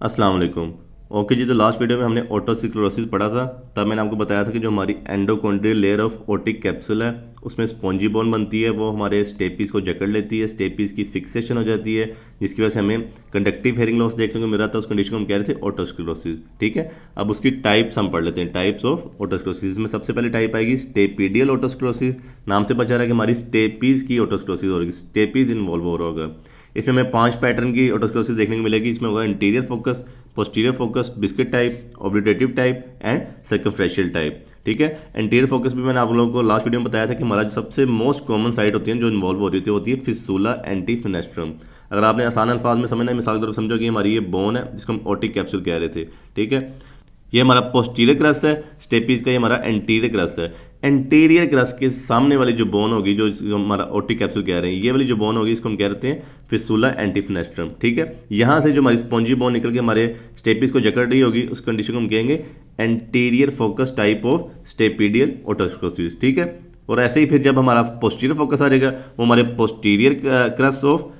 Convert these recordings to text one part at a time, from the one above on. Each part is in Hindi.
अस्सलाम वालेकुम। ओके जी, तो लास्ट वीडियो में हमने ओटोस्क्लेरोसिस पढ़ा था। तब मैंने आपको बताया था कि जो हमारी एंडोकॉन्ड्रियल लेयर ऑफ ओटिक कैप्सूल है उसमें स्पॉन्जी बोन बनती है, वो हमारे स्टेपीज को जकड़ लेती है, स्टेपीज की फिक्सेशन हो जाती है, जिसकी वजह से हमें कंडक्टिव हेयरिंग लॉस देखने को मिल रहा था। उस कंडीशन को हम कह रहे थे ओटोस्क्लेरोसिस। ठीक है, अब उसकी टाइप्स हम पढ़ लेते हैं, टाइप्स ऑफ ओटोस्क्लेरोसिस में सबसे पहले टाइप आएगी स्टेपीडियल ओटोस्क्लेरोसिस। नाम से बचा रहा है कि हमारी स्टेपीज की ओटोस्क्लेरोसिस हो रही है, स्टेपीज इन्वॉल्व हो रहा होगा। इसमें हमें 5 पैटर्न की ओटोस्क्लेरोसिस देखने को मिलेगी। इसमें होगा interior focus, posterior focus, biscuit type, obliterative type and circumferential type. ठीक है, एंटीरियर फोकस भी मैंने आप लोगों को लास्ट वीडियो में बताया था कि हमारा जो सबसे मोस्ट कॉमन साइट होती है जो इन्वॉल्व हो रही होती है फिस्टुला एंटीफिनेस्ट्रम। अगर आपने आसान अल्फाज में समझना है, मिसाल के तौर पर समझो कि हमारी ये बोन है जिसको हम ओटिक कैप्सूल कह रहे थे। ठीक है, ये हमारा पोस्टीरियर क्रस्ट है, स्टेपीज का ये हमारा एंटीरियर क्रस्ट है। एंटीरियर क्रस्ट के सामने वाली जो बोन होगी, जो हमारा ओटिक कैप्सूल कह रहे हैं, ये वाली जो बोन होगी इसको हम कहते हैं फिस्टुला एंटीफिनेस्ट्रम। ठीक है, यहाँ से जो हमारी स्पॉन्जी बोन निकल के हमारे स्टेपीज को जकड़ रही होगी, उस कंडीशन को हम कहेंगे anterior focus type of stapedial otosclerosis. ठीक है, और ऐसे ही फिर जब हमारा पोस्टीरियर फोकस आ जाएगा, वो हमारे पोस्टीरियर क्रस्ट ऑफ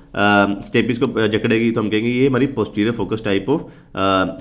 स्टेपीज को जकड़ेगी, तो हम कहेंगे ये हमारी posterior focus type of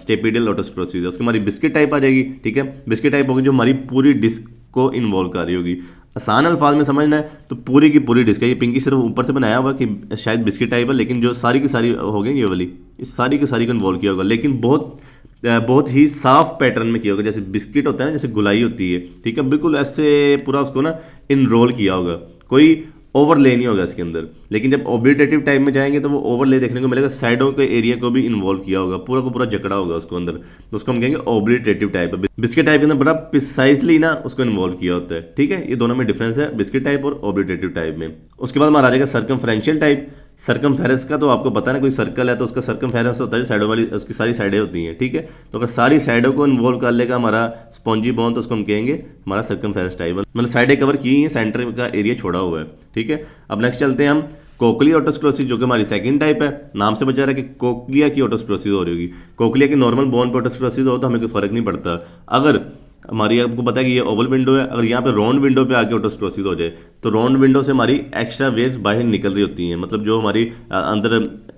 stapedial otosclerosis है। उसकी हमारी बिस्किट टाइप आ जाएगी। ठीक है, बिस्किट टाइप होगी जो हमारी पूरी डिस्क को इन्वॉल्व कर रही होगी। आसान अल्फाज में समझना है तो पूरी की पूरी डिस्क है। ये पिंकी सिर्फ ऊपर से बनाया हुआ कि शायद बिस्किट टाइप है, लेकिन जो सारी की सारी हो गई ये वाली, इस सारी की सारी को इन्वॉल्व किया होगा, लेकिन बहुत ही साफ पैटर्न में किया होगा। जैसे बिस्किट होता है ना, जैसे गुलाई होती है। ठीक है, बिल्कुल ऐसे पूरा उसको ना इनरोल किया होगा, कोई ओवरले नहीं होगा इसके अंदर। लेकिन जब ऑब्लिटेटिव टाइप में जाएंगे तो वो ओवरले देखने को मिलेगा, साइडों के एरिया को भी इन्वॉल्व किया होगा, पूरा को पूरा जकड़ा होगा उसको अंदर, तो उसको हम कहेंगे ऑब्लिटेटिव टाइप है। बिस्किट टाइप के अंदर बड़ा प्रिसाइसली ना उसको इन्वॉल्व किया होता है। ठीक है, ये दोनों में डिफरेंस है बिस्किट टाइप और ऑब्लिटेटिव टाइप में। उसके बाद हमारा आ जाएगा सर्कमफ्रेंशियल टाइप। सर्कमफेरेंस का तो आपको पता है ना, कोई सर्कल है तो उसका सर्कमफेरेंस होता है, साइडों वाली उसकी सारी साइडें होती हैं। ठीक है, तो अगर सारी साइडों को इन्वॉल्व कर लेगा हमारा स्पॉन्जी बोन, तो उसको हम कहेंगे हमारा सर्कमफेरेंस टाइप, मतलब साइडें कवर की हैं, सेंटर का एरिया छोड़ा हुआ है। ठीक है, अब नेक्स्ट चलते हैं हम कोक्लिया ओटोस्क्लेरोसिस, जो कि हमारी सेकंड टाइप है। नाम से बचा रहा है कि कोक्लिया की ओटोस्क्लेरोसिस हो रही होगी। कोक्लिया की नॉर्मल बोन पर ओटोस्क्लेरोसिस हो तो हमें कोई फर्क नहीं पड़ता। अगर हमारी आपको पता है कि ये ओवल विंडो है, अगर यहाँ पे राउंड विंडो पे आके ओटोस्क्लेरोसिस हो जाए तो राउंड विंडो से हमारी एक्स्ट्रा वेव्स बाहर निकल रही होती हैं, मतलब जो हमारी अंदर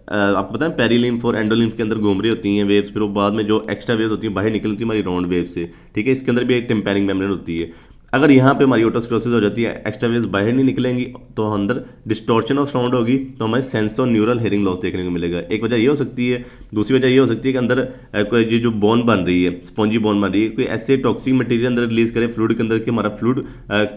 आपको पता है पेरीलिम्फ और एंडोलिम्फ के अंदर घूम रही होती हैं वेव्स, फिर वो बाद में जो एक्स्ट्रा वेव्स होती हैं बाहर निकलती है हमारी राउंड वेव से। ठीक है, इसके अंदर भी एक टिम्पैनिक मेम्ब्रेन होती है। अगर यहाँ पे हमारी ओटोस्क्लेरोसिस हो जाती है, एक्स्ट्रा वेव्स बाहर नहीं निकलेंगी, तो अंदर डिस्टॉर्शन ऑफ साउंड होगी, तो हमें सेंसो न्यूरल हेयरिंग लॉस देखने को मिलेगा। एक वजह ये हो सकती है। दूसरी वजह ये हो सकती है कि अंदर कोई जो बोन बन रही है, स्पॉन्जी बोन बन रही है, कोई ऐसे टॉक्सिक मटेरियल अंदर रिलीज करे फ्लूइड के अंदर कि हमारा फ्लूइड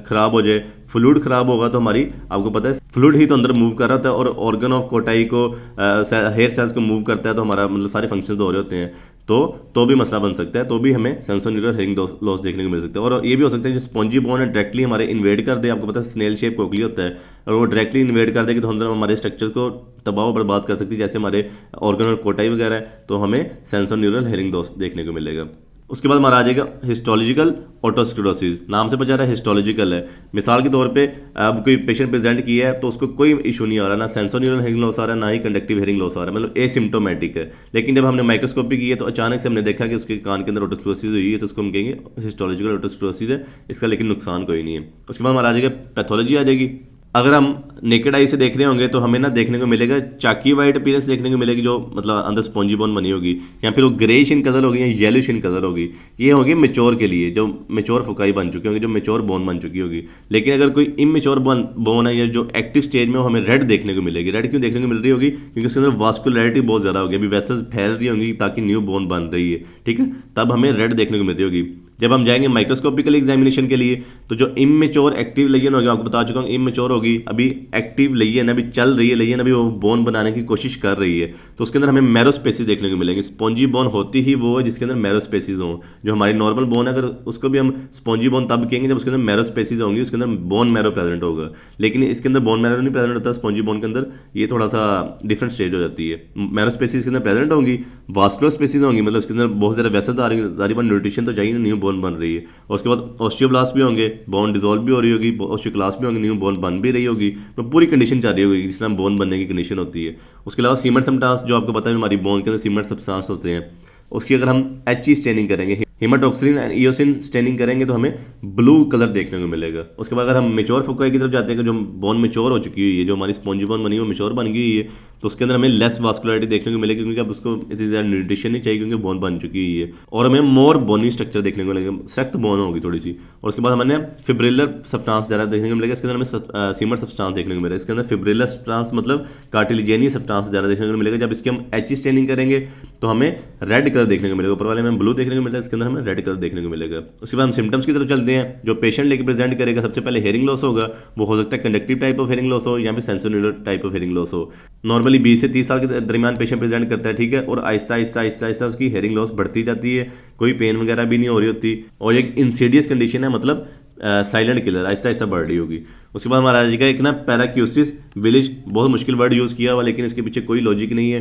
खराब हो जाए। फ्लूइड खराब होगा तो हमारी, आपको पता है फ्लूइड ही तो अंदर मूव कर रहा था और ऑर्गन ऑफ कोटाई को, हेयर सेल्स को मूव करता है, तो हमारा मतलब सारे फंक्शन तो हो रहे होते हैं, तो भी मसला बन सकता है, तो भी हमें सेंसोन्यूरल हेयरिंग लॉस देखने को मिल सकता है। और ये भी हो सकता है जो स्पॉन्जी बोन है डायरेक्टली हमारे इन्वेड कर दे। आपको पता है स्नेल शेप कोकली होता है, और वो डायरेक्टली इन्वेड कर देगी तो अंदर हमारे स्ट्रक्चर को तबाह बर्बाद कर सकती है, जैसे हमारे ऑर्गन और कोटाई वगैरह है, तो हमें सेंसोन्यूरल हेयरिंग लॉस देखने को मिलेगा। उसके बाद हमारा आ जाएगा हिस्टोलॉजिकल ओटोस्क्लेरोसिस। नाम से बचा रहा है हिस्टोलॉजिकल है। मिसाल के तौर पे अब कोई पेशेंट प्रेजेंट किया है तो उसको कोई इशू नहीं आ रहा, ना सेंसोन्यूरल हेयरिंग लॉस आ रहा है, ना ही कंडक्टिव हेयरिंग लॉस आ रहा है, मतलब एसिम्प्टोमेटिक है। लेकिन जब हमने माइक्रोस्कोपी की है तो अचानक से हमने देखा कि उसके कान के अंदर ओटोस्क्लेरोसिस हुई है, तो उसको हम कहेंगे हिस्टोलॉजिकल ओटोस्क्लेरोसिस है, इसका लेकिन नुकसान कोई नहीं है। उसके बाद हमारा आ जाएगा पैथोलॉजी आ जाएगी। अगर हम नेकेड आई से देख रहे होंगे तो हमें ना देखने को मिलेगा चाकी वाइट अपीयरेंस देखने को मिलेगी, जो मतलब अंदर स्पॉन्जी बोन बनी होगी, या फिर वो ग्रेइश इन कलर होगी या येलोइश इन कलर होगी। ये होगी मेच्योर के लिए, जो मेच्योर फुकाई बन चुकी होगी, जो मेच्योर बोन बन चुकी होगी। लेकिन अगर कोई इमेच्योर बोन है या जो एक्टिव स्टेज में हो, हमें रेड देखने को मिलेगी। रेड क्यों देखने को मिल रही होगी? क्योंकि उसके अंदर वास्कुलरिटी बहुत ज़्यादा होगी, अभी वेसल्स फैल रही होंगी ताकि न्यू बोन बन रही है। ठीक है, तब हमें रेड देखने को मिल रही होगी। जब हम जाएंगे माइक्रोस्कोपिकल एग्जामिनेशन के लिए तो जो इमेच्योर एक्टिव लेजन होगी, आपको बता चुका हूँ इमेच्योर होगी, अभी एक्टिव लेजन अभी चल रही है, लेजन अभी वो बोन बनाने की कोशिश कर रही है, तो उसके अंदर हमें मैरोस्पेसिस देखने को मिलेंगे। स्पॉन्जी बोन होती ही वो है जिसके अंदर मैरोस्पेसिस हों। जो हमारी नॉर्मल बोन है, अगर उसको भी हम स्पॉन्जी बोन तब कहेंगे जब उसके अंदर मैरोस्पेसिस होंगी, उसके अंदर बोन मैरो प्रेजेंट होगा। लेकिन इसके अंदर बोन मैरो नहीं प्रेजेंट होता स्पॉन्जी बोन के अंदर, ये थोड़ा सा डिफरेंट स्टेज हो जाती है। मैरोस्पेसिस के अंदर प्रेजेंट होंगी, वास्कुलर स्पेसिस होंगी, मतलब उसके अंदर बहुत ज़्यादा वेसल्स आ रही है, सारी बार न्यूट्रिशन तो चाहिए, न्यू बोन बन रही है। और उसके बाद ऑस्टियोब्लास्ट भी होंगे, बोन डिजोल्व भी हो रही होगी, ऑस्टियोक्लास्ट भी होंगे, न्यू बोन बन भी रही होगी, तो पूरी कंडीशन चल रही होगी जिस तरह बोन बनने की कंडीशन होती है। उसके अलावा सीमेंट सब्सटेंस, जो आपको पता है हमारी बोन के अंदर सीमेंट सब्सटेंस होते हैं, उसकी अगर हम एच स्टेनिंग करेंगे, हेमाटोक्सिन एंड इयोसिन स्टेनिंग करेंगे तो हमें ब्लू कलर देखने को मिलेगा। उसके बाद अगर हम मेच्योर फोकाई की तरफ जाते हैं कि जो बोन मेच्योर हो चुकी हुई है, जो हमारी स्पॉन्जी बोन बनी है वो मेच्योर बन गई है, तो उसके अंदर हमें लेस वास्कुलरिटी देखने को मिलेगी, क्योंकि अब उसको इतनी ज़्यादा न्यूट्रिशन नहीं चाहिए क्योंकि बोन बन चुकी हुई है। और हमें मोर बोनी स्ट्रक्चर देखने को मिलेगा, सख्त बोन होगी थोड़ी सी। और उसके बाद हमें फिब्रिलर सब्सटेंस ज़्यादा देखने को मिलेगा। इसके अंदर हमें सीमर सब्सटेंस देखने को मिलेगा। इसके अंदर फिब्रिलर सब्सटेंस मतलब कार्टिलेजियस सब्सटेंस ज़्यादा देखने को मिलेगा। जब इसकी हम एच स्टेनिंग करेंगे तो हमें रेड कलर देखने को मिलेगा। ऊपर वाले में ब्लू देखने को मिलता है, इसके अंदर हमें रेड कलर देखने को मिलेगा। उसके बाद हम सिम्टम्स की तरफ चलते हैं। जो पेशेंट लेके प्रेजेंट करेगा, सबसे पहले हेयरिंग लॉस होगा। वो हो सकता है conductive type of hearing loss हो या फिर sensorial type of hearing loss हो। नॉर्मली 20 से 30 साल के दरमियान पेशेंट प्रेजेंट करता है, ठीक है। और आहिस्ता आहिस्ता आहिस्ता आहिस्ता उसकी हेयरिंग लॉस बढ़ती जाती है, कोई पेन वगैरह भी नहीं हो रही होती, और एक इंसीडियस कंडीशन है, मतलब साइलेंट किलर आहिस्ता आहिस्ता बढ़ रही होगी। उसके बाद हमारा का एक ना पैराक्यूसिस विलिश, बहुत मुश्किल वर्ड यूज़ किया हुआ, लेकिन इसके पीछे कोई लॉजिक नहीं है।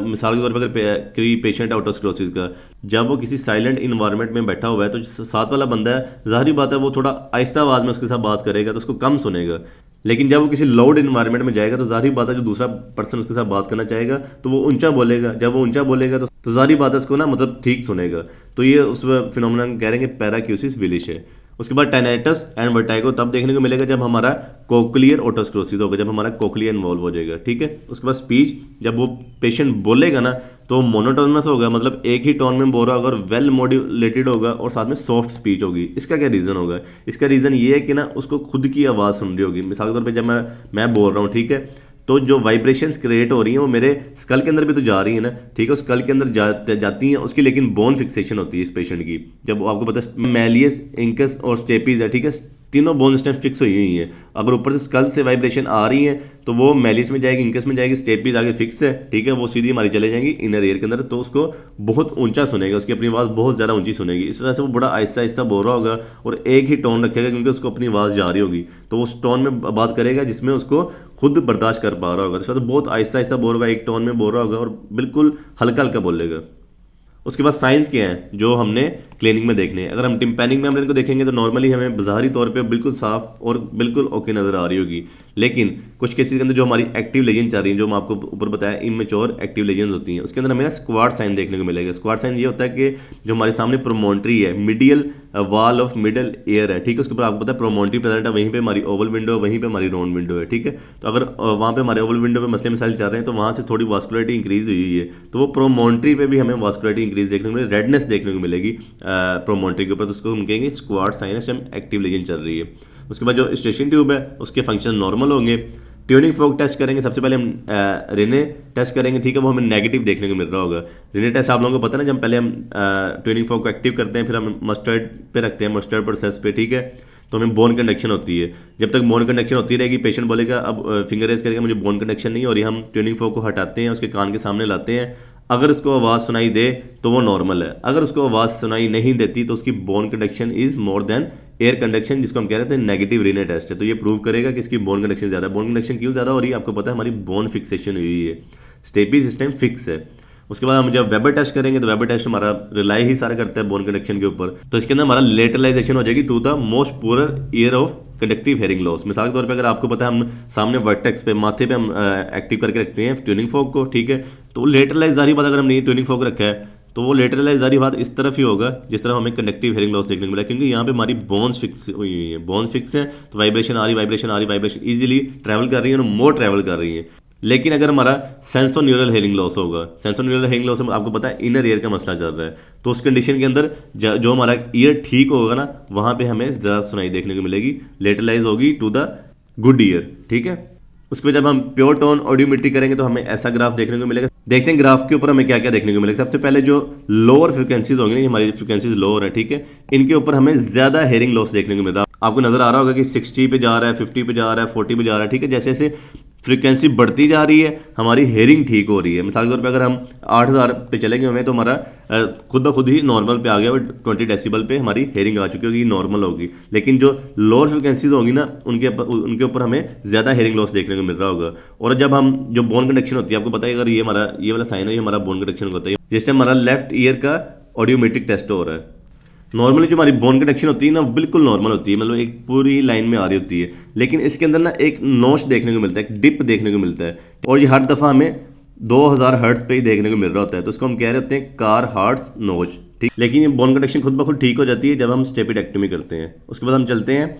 मिसाल के तौर पर अगर कोई पेशेंट ऑटोस्क्लेरोसिस का, जब वो किसी साइलेंट इन्वायरमेंट में बैठा हुआ है तो साथ वाला बंदा है, ज़ाहिर बात है वो थोड़ा आहिस्ता आवाज़ में उसके साथ बात करेगा तो उसको कम सुनेगा। लेकिन जब वो किसी लाउड इन्वायरमेंट में जाएगा तो ज़ाहिर बात है जो दूसरा पर्सन उसके साथ बात करना चाहेगा तो वो ऊंचा बोलेगा। जब वो ऊंचा बोलेगा तो ज़ाहिर बात है उसको ना मतलब ठीक सुनेगा। तो ये उस फिनोमेनन कह रहे हैं कि पैराक्यूसिस विलिश है। उसके बाद टेनाइटस एंड वर्टाइगो तब देखने को मिलेगा जब हमारा कोक्लियर ऑटोस्क्लेरोसिस होगा, जब हमारा कोक्लिया इन्वॉल्व हो जाएगा, ठीक है। उसके बाद स्पीच, जब वो पेशेंट बोलेगा ना तो मोनोटोनस होगा, मतलब एक ही टोन में बोल रहा होगा और वेल मॉड्यूलेटेड होगा और साथ में सॉफ्ट स्पीच होगी। इसका क्या रीज़न होगा? इसका रीज़न ये है कि ना उसको खुद की आवाज़ सुन रही होगी। मिसाल के तौर पर जब मैं बोल रहा हूँ, ठीक है, तो जो वाइब्रेशंस क्रिएट हो रही हैं वो मेरे स्कल के अंदर भी तो जा रही है ना, ठीक है। स्कल के अंदर जाती हैं उसकी, लेकिन बोन फिक्सेशन होती है इस पेशेंट की। जब आपको पता है मैलियस, इंकस और स्टेपीज है, ठीक है, तीनों बोन स्टेम फिक्स हुई हुई हैं। अगर ऊपर से स्कल से वाइब्रेशन आ रही है तो वो मैलिस में जाएगी, इंकस में जाएगी, स्टेपीज आगे फिक्स है, ठीक है, वो सीधी हमारी चले जाएंगी इनर ईयर के अंदर, तो उसको बहुत ऊंचा सुनेगा, उसकी अपनी आवाज़ बहुत ज़्यादा ऊंची सुनेगी। इस वजह से वो बड़ा आहिस्ता आहिस्ता बोल रहा होगा और एक ही टोन रखेगा क्योंकि उसको अपनी आवाज़ जा रही होगी, तो उस टोन में बात करेगा जिसमें उसको खुद बर्दाश्त कर पा रहा होगा। तो बहुत आहिस्ता आहिस्ता बोल रहा होगा, एक टोन में बोल रहा होगा और बिल्कुल हल्का हल्का बोलेगा। उसके बाद साइंस क्या है जो हमने क्लिनिक में देखने हैं। अगर हम टिम्पैनिक मेम्ब्रेन को देखेंगे तो नॉर्मली हमें बाहरी तौर पे बिल्कुल साफ और बिल्कुल ओके नज़र आ रही होगी, लेकिन कुछ केसेस के अंदर जो हमारी एक्टिव लेजन चल रही है, जो मैं आपको ऊपर बताया इमेच्योर एक्टिव लेजन होती हैं, उसके अंदर हमें स्क्वाड साइन देखने को मिलेगा। स्क्वाड साइन ये होता है कि जो हमारे सामने प्रोमोन्ट्री है, medial wall of middle air है, ठीक है, उसके ऊपर आपको पता है प्रोमोन्ट्री प्रेजेंट है, वहीं पे हमारी ओवल विंडो है, वहीं पे हमारी राउंड विंडो है, ठीक है। तो अगर वहाँ पे हमारे ओवल विंडो पे मसले मिसाइल चल रहे हैं तो वहाँ से थोड़ी वास्कुलरिटी इंक्रीज हुई है, तो वो प्रोमोन्ट्री पे भी हमें वास्कुलरिटी इंक्रीज देखने को मिलेगी, रेडनेस देखने को मिलेगी प्रोमोन्ट्री के ऊपर, तो उसको हम कहेंगे स्क्वाड साइन है, एक्टिव लेजन चल रही है। उसके बाद जो स्टेशन ट्यूब है उसके फंक्शन नॉर्मल होंगे। ट्यूनिंग फोक टेस्ट करेंगे, सबसे पहले हम रिने टेस्ट करेंगे, ठीक है, वो हमें नेगेटिव देखने को मिल रहा होगा। रिने टेस्ट आप लोगों को पता है ना, जब पहले हम ट्यूनिंग फोक को एक्टिव करते हैं फिर हम मस्टर्ड पे रखते हैं, मस्टर्ड प्रोसेस पे, ठीक है, तो हमें बोन कंडक्शन होती है। जब तक बोन कंडक्शन होती रहेगी पेशेंट बोलेगा अब फिंगर रेज करेगा मुझे बोन कंडक्शन नहीं हो रही, हम ट्यूनिंग फोक को हटाते हैं, उसके कान के सामने लाते हैं, अगर उसको आवाज़ सुनाई दे तो वो नॉर्मल है, अगर उसको आवाज़ सुनाई नहीं देती तो उसकी bone conduction is more than air conduction, जिसको हम कह रहे थे नेगेटिव रीने टेस्ट है। तो ये प्रूव करेगा कि इसकी बोन कंडक्शन ज़्यादा है। बोन कंडक्शन क्यों ज़्यादा हो रही है? आपको पता है हमारी बोन फिक्सेशन हुई है, स्टेपी सिस्टम फिक्स है। उसके बाद हम जब वेबर टेस्ट करेंगे तो वेबर टेस्ट हमारा रिलाई ही सारा करता है बोन कंडक्शन के ऊपर, तो इसके अंदर हमारा लेटरलाइजेशन हो जाएगी to the most poor ear of conductive hearing loss. मिसाल के तौर पे अगर आपको पता है हम सामने वर्टेक्स पे माथे पे हम एक्टिव करके रखते हैं ट्यूनिंग फोक को, ठीक है, तो लेटरलाइज जारी बात अगर हमने ट्यूनिंग फोक रखा है तो वो लेटरलाइज जारी बात इस तरफ ही होगा जिस तरह हमें कंडक्टिव हेयरिंग लॉस देखने को मिला, क्योंकि यहाँ पे हमारी बोन्स फिक्स हुई है, बोन्स फिक्स है तो वाइब्रेशन आ रही, वाइब्रेशन आ रही, वाइब्रेशन इजीली ट्रैवल कर रही है और मोर ट्रैवल कर रही है। लेकिन अगर हमारा सेंसोन्यूरल हेयरिंग लॉस होगा, सेंसोन्यूरल हेयरिंग लॉस में आपको पता है इनर ईयर का मसला चल रहा है, तो उस कंडीशन के अंदर जो हमारा ईयर ठीक होगा ना वहाँ पे हमें ज़्यादा सुनाई देखने को मिलेगी, लेटरलाइज होगी टू द गुड ईयर, ठीक है। उसके बाद जब हम प्योर टोन ऑडियोमेट्री करेंगे तो हमें ऐसा ग्राफ देखने को मिलेगा। देखते हैं ग्राफ के ऊपर हमें क्या क्या देखने को मिलेगा। सबसे पहले जो लोअर फ्रिक्वेंसीज होंगी ना, हमारी फ्रिक्वेंसीज लोअर है, ठीक है, इनके ऊपर हमें ज़्यादा हेयरिंग लॉस देखने को मिल रहा है। आपको नजर आ रहा होगा कि 60 पे जा रहा है, 50 पे जा रहा है, 40 पे जा रहा है, ठीक है। जैसे जैसे फ्रीक्वेंसी बढ़ती जा रही है हमारी हेयरिंग ठीक हो रही है। मिसाल के तौर पे अगर हम 8000 पे चलेंगे हमें तो हमारा खुद ब खुद ही नॉर्मल पे आ गया और 20 डेसिबल पे हमारी हेयरिंग आ चुकी होगी, नॉर्मल होगी। लेकिन जो लोअर फ्रिक्वेंसीज होंगी ना उनके ऊपर हमें ज़्यादा हेयरिंग लॉस देखने को मिल रहा होगा। और जब हम जो बोन कंडक्शन होती है, आपको पता है अगर ये वाला साइन है, ये हमारा बोन कंडक्शन होता है, जिस टाइम हमारा लेफ्ट ईयर का ऑडियोमेट्रिक टेस्ट हो रहा है, नॉर्मली जो हमारी बोन कंडक्शन होती है ना बिल्कुल नॉर्मल होती है, मतलब एक पूरी लाइन में आ रही होती है। लेकिन इसके अंदर ना एक नोच देखने को मिलता है, एक डिप देखने को मिलता है, और ये हर दफ़ा हमें 2000 हर्ट्ज पे ही देखने को मिल रहा होता है। तो उसको हम कह रहे होते हैं कार हार्ट्स नोच, ठीक, लेकिन ये बोन कंडक्शन खुद ब खुद ठीक हो जाती है जब हम स्टेपिडेक्टोमी करते हैं। उसके बाद हम चलते हैं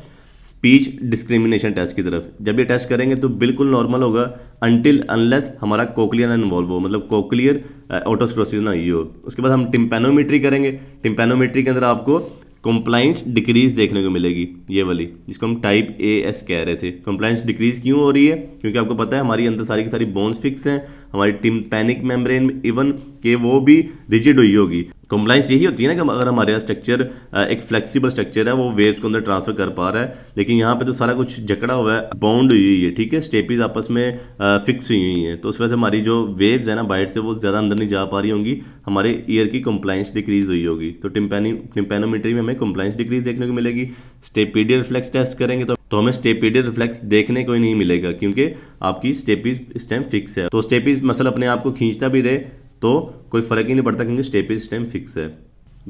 स्पीच डिस्क्रिमिनेशन टेस्ट की तरफ। जब ये टेस्ट करेंगे तो बिल्कुल नॉर्मल होगा अनटिल अनलेस हमारा कोक्लियर ना इन्वॉल्व हो, मतलब कोक्लियर ओटोस्क्लेरोसिस ना हुई हो। उसके बाद हम टिम्पैनोमेट्री करेंगे। टिम्पैनोमेट्री के अंदर आपको कंप्लाइंस डिक्रीज देखने को मिलेगी, ये वाली जिसको हम टाइप ए एस कह रहे थे। कंप्लाइंस डिक्रीज क्यों हो रही है? क्योंकि आपको पता है हमारी अंदर सारी की सारी बोन्स फिक्स हैं, हमारी टिम्पैनिक मेम्ब्रेन इवन के वो भी रिजिड हुई होगी। कंप्लाइंस यही होती है ना कि अगर हमारे यहाँ स्ट्रक्चर एक फ्लेक्सिबल स्ट्रक्चर है, वो वेव्स को अंदर ट्रांसफर कर पा रहा है, लेकिन यहाँ पे तो सारा कुछ जकड़ा हुआ है, बाउंड हुई हुई है, ठीक है, स्टेपीज आपस में फिक्स हुई हुई हैं। तो उस वजह से हमारी जो वेव्स है ना बाहर से वो ज़्यादा अंदर नहीं जा पा रही होंगी, हमारे ईयर की कंप्लाइंस डिक्रीज हुई होगी। तो टिम्पैनोमेट्री में हमें कंप्लाइंस डिक्रीज देखने को मिलेगी। स्टेपीडियल रिफ्लेक्स टेस्ट करेंगे तो हमें स्टेपीडियल रिफ्लेक्स देखने को ही नहीं मिलेगा, क्योंकि आपकी स्टेपीज इस टाइम फिक्स है। तो स्टेपीज मसल अपने आप को खींचता भी रहे तो कोई फर्क ही नहीं पड़ता, क्योंकि स्टेपीज इस टाइम फिक्स है।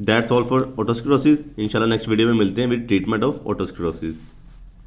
That's all for otosclerosis. इंशाल्लाह नेक्स्ट वीडियो में मिलते हैं विद ट्रीटमेंट ऑफ ओटोस्क्लेरोसिस।